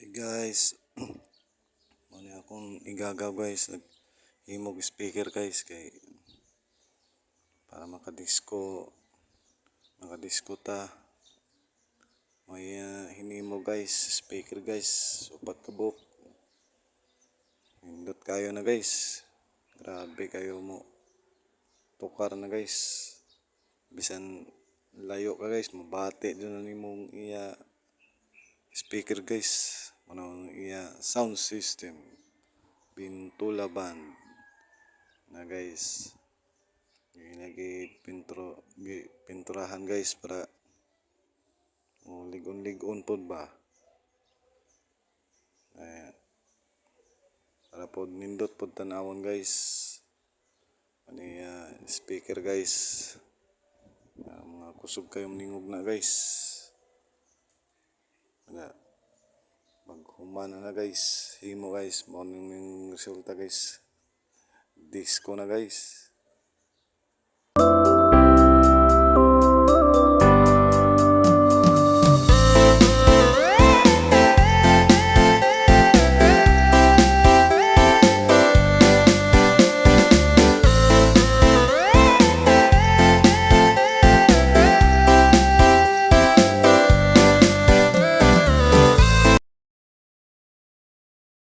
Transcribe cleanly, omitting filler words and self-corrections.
Guys, muna akong igagaw guys, naghimog speaker guys kay para makadisco ta. May hinimo guys, speaker guys, upat ka buok. Hindot kayo na guys. Grabe kayo mo. Tukar na guys. Bisan layo ka guys, mabati dun na nimong iya speaker guys. Manong iya sound system. Bintula band na guys. Lagi pinturahan guys para ligon-ligon pod ba. Para pod nindot pod tanawon guys. Ano speaker guys. Mga kusog kayong ningog na guys. Maghumana na guys. Himo guys. Morning resulta guys. Disco na guys.